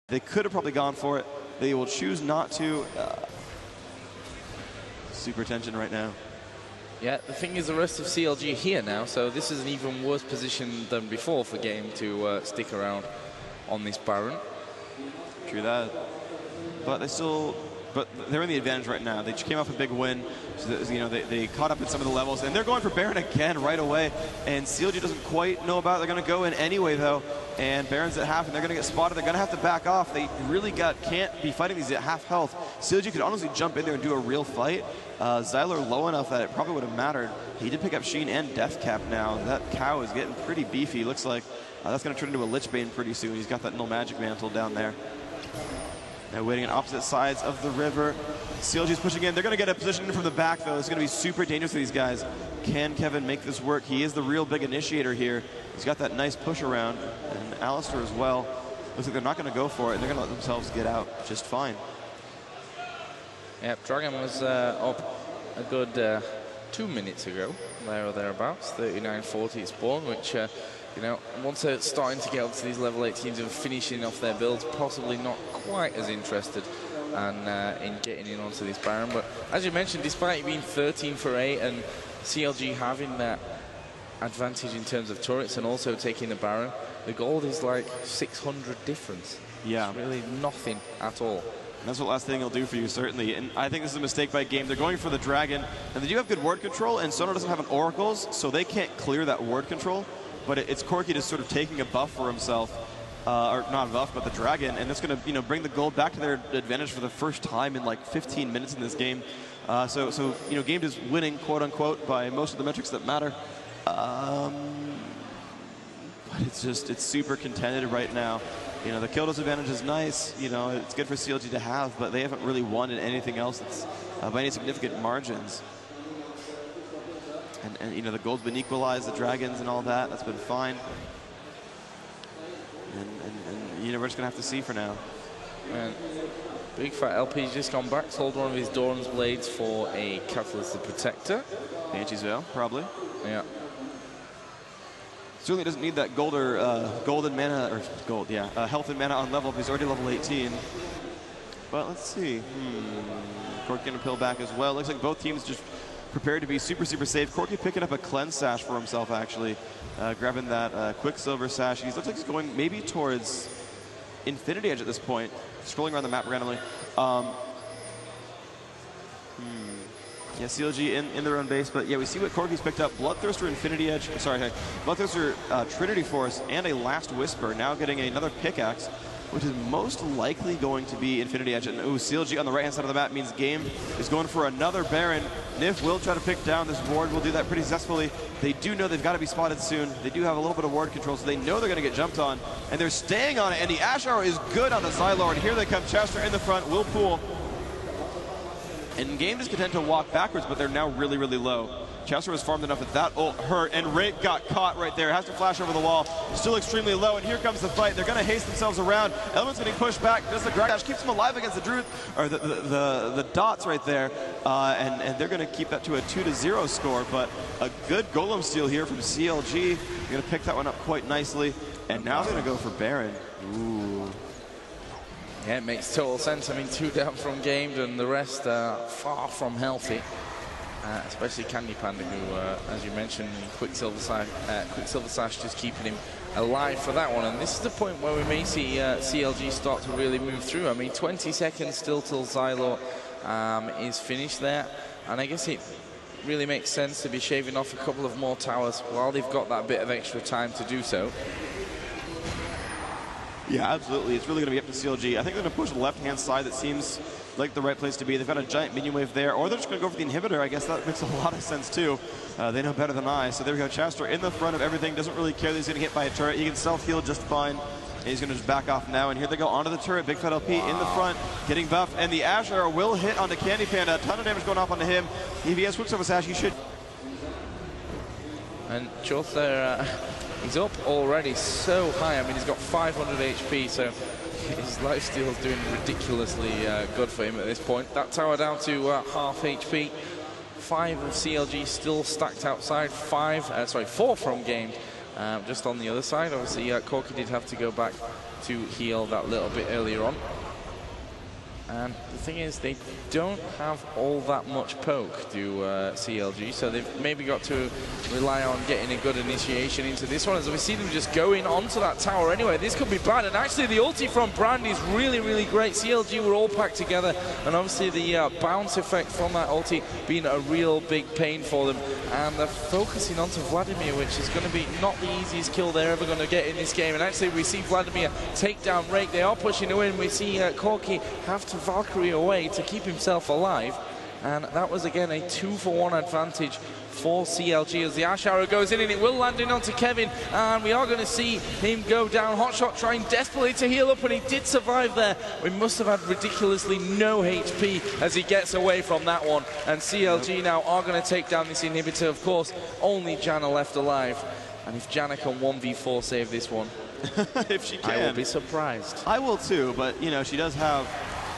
They could have probably gone for it. They will choose not to. Super tension right now. Yeah, the thing is the rest of CLG here now, so this is an even worse position than before for Game to stick around on this Baron. True that. But they still, they're in the advantage right now. They just came off a big win. So they caught up in some of the levels, and they're going for Baron again right away. And CLG doesn't quite know about it. They're going to go in anyway, though. And Baron's at half, and they're going to get spotted. They're going to have to back off. They really can't be fighting these at half health. CLG could honestly jump in there and do a real fight. Zyler low enough that it probably would have mattered. He did pick up Sheen and Death Cap now. That cow is getting pretty beefy. Looks like that's going to turn into a Lichbane pretty soon. He's got that null magic mantle down there. Now waiting on opposite sides of the river. CLG's pushing in. They're going to get a position from the back, though. It's going to be super dangerous for these guys. Can Kevin make this work? He is the real big initiator here. He's got that nice push around. And Alistair as well. Looks like they're not going to go for it. And they're going to let themselves get out just fine. Yep, Dragon was up a good 2 minutes ago, there or thereabouts. 39-40 spawn, which, you know, once they're starting to get up to these level 8 teams and finishing off their builds, possibly not quite as interested in getting in onto this Baron. But as you mentioned, despite it being 13 for 8 and CLG having that advantage in terms of turrets and also taking the Baron, the gold is like 600 difference. Yeah. It's really nothing at all. That's what last thing he'll do for you, certainly. And I think this is a mistake by Game. They're going for the Dragon, and they do have good ward control, and Sonar doesn't have an Oracles, so they can't clear that ward control. But it's Corki just sort of taking a buff for himself, or not a buff, but the Dragon, and that's going to bring the gold back to their advantage for the first time in like 15 minutes in this game. So Game is winning, quote unquote, by most of the metrics that matter. But it's super contended right now. The kill disadvantage is nice. It's good for CLG to have, but they haven't really won in anything else that's by any significant margins. And the gold's been equalized, the dragons and all that. That's been fine. And we're just gonna have to see for now. And Big Fat LP's just gone back, sold one of his Doran's blades for a Catalyst the Protector. Banshee's Veil, probably. Yeah. Certainly doesn't need that golden mana, or gold, yeah, health and mana on level if he's already level 18. But let's see. Corki gonna pill back as well. Looks like both teams just prepared to be super, super safe. Corki picking up a cleanse sash for himself, actually. Grabbing that Quicksilver sash. He looks like he's going maybe towards Infinity Edge at this point. Scrolling around the map randomly. Yeah, CLG in their own base, but yeah, we see what Corki's picked up. Bloodthirster, Infinity Edge, Bloodthirster, Trinity Force, and a Last Whisper, now getting another pickaxe, which is most likely going to be Infinity Edge. And CLG on the right-hand side of the map means Game is going for another Baron. Nif will try to pick down this ward, will do that pretty successfully. They do know they've got to be spotted soon. They do have a little bit of ward control, so they know they're going to get jumped on, and they're staying on it, and the Ash Arrow is good on the Xylor, and here they come, Chester in the front, will pool. And Game is content to walk backwards, but they're now really, really low. Chester was farmed enough that that ult hurt, and Rake got caught right there. Has to flash over the wall. Still extremely low, and here comes the fight. They're going to haste themselves around. Element's getting pushed back. Just the Dash keeps him alive against the Druid, or the dots right there, and they're going to keep that to a 2-0 score. But a good Golem steal here from CLG. They're going to pick that one up quite nicely, and now they're going to go for Baron. Ooh. Yeah, it makes total sense. I mean, 2 down from Gamed and the rest far from healthy. Especially Candy Panda, who, as you mentioned, Quicksilver Sash just keeping him alive for that one. And this is the point where we may see CLG start to really move through. I mean, 20 seconds still till Xylor is finished there. And I guess it really makes sense to be shaving off a couple of more towers while they've got that bit of extra time to do so. Yeah, absolutely. It's really going to be up to CLG. I think they're going to push the left-hand side. That seems like the right place to be. They've got a giant minion wave there, or they're just going to go for the inhibitor. I guess that makes a lot of sense, too. They know better than I. So there we go. Chester in the front of everything. Doesn't really care that he's going to get hit by a turret. He can self-heal just fine. And he's going to just back off now. And here they go onto the turret. Big Fat LP in the front, getting buffed. And the Ash Arrow will hit onto Candy Panda. A ton of damage going off onto him. If he has Quicksilver Sash, he should. And Chother, he's up already so high. I mean, he's got 500 HP, so his lifesteal is doing ridiculously good for him at this point. That tower down to half HP. 5 of CLG still stacked outside. 4 from Game. just on the other side. Obviously, Corky did have to go back to heal that little bit earlier on. And the thing is, they don't have all that much poke, do CLG, so they've maybe got to rely on getting a good initiation into this one, as we see them just going onto that tower anyway. This could be bad, and actually the ulti from Brand is really, really great. CLG were all packed together, and obviously the bounce effect from that ulti being a real big pain for them. And they're focusing onto Vladimir, which is going to be not the easiest kill they're ever going to get in this game. And actually, we see Vladimir take down Rake. They are pushing to win. We see Corky have to Valkyrie away to keep himself alive. And that was, again, a 2-for-1 advantage for CLG as the Ash Arrow goes in, and it will land in onto Kevin, and we are going to see him go down. Hotshot trying desperately to heal up, and he did survive there. We must have had ridiculously no HP as he gets away from that one, and CLG now are going to take down this inhibitor. Of course, only Janna left alive, and if Janna can 1v4 save this one, if she can, I will be surprised. I will too, but you know, she does have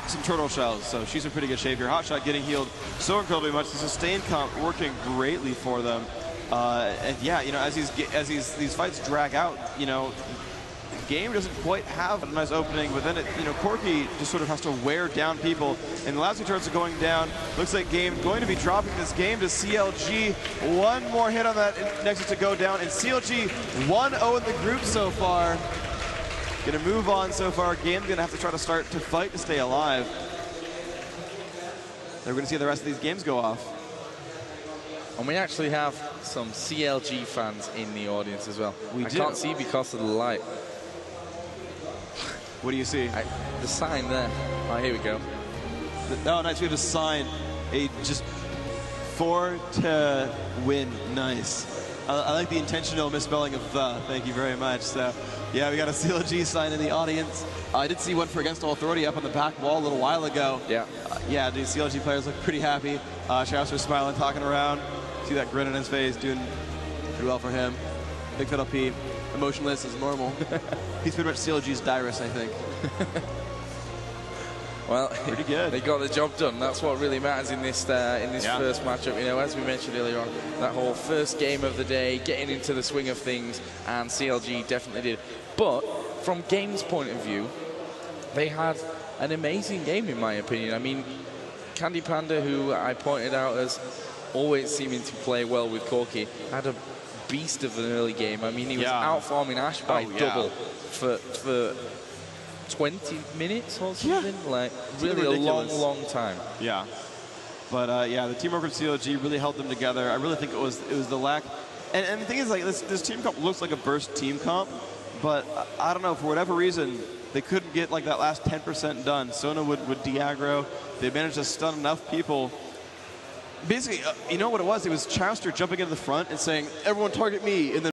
some turtle shells, so she's in pretty good shape here. Hotshot getting healed so incredibly much. The sustain comp working greatly for them. And yeah, you know, as these fights drag out, you know, Game doesn't quite have a nice opening, but then it, you know, Corky just sort of has to wear down people. And the last two turrets are going down. Looks like Game going to be dropping this game to CLG. One more hit on that Nexus to go down, and CLG 1-0 in the group so far. Gonna move on so far. Game's gonna have to try to start to fight to stay alive. They're gonna see the rest of these games go off. And we actually have some CLG fans in the audience as well. I can't see because of the light. What do you see? The sign there. Oh, here we go. Oh, nice. We have a sign. Just 4 to win. Nice. I like the intentional misspelling of the. Thank you very much. So, yeah, we got a CLG sign in the audience. I did see one for Against All Authority up on the back wall a little while ago. Yeah. Yeah, the CLG players look pretty happy. Shafts are smiling, talking around. See that grin on his face, doing pretty well for him. Big Fiddle P, emotionless as normal. He's pretty much CLG's Dyrus, I think. Well, pretty good. They got the job done. That's what really matters in this first matchup. You know, as we mentioned earlier on, that whole first game of the day, getting into the swing of things, and CLG definitely did. But from Game's point of view, they had an amazing game, in my opinion. I mean, Candy Panda, who I pointed out as always seeming to play well with Corky, had a beast of an early game. I mean, he was outfarming Ash by double for 20 minutes or something. Like, really a long time. Yeah. But yeah, the teamwork with CLG really held them together. I really think it was the lack. And the thing is, like, this team comp looks like a burst team comp, but I don't know, for whatever reason, they couldn't get like that last 10% done. Sona would de-aggro. They managed to stun enough people. Basically, you know what it was? It was Chowster jumping into the front and saying, "Everyone target me," and then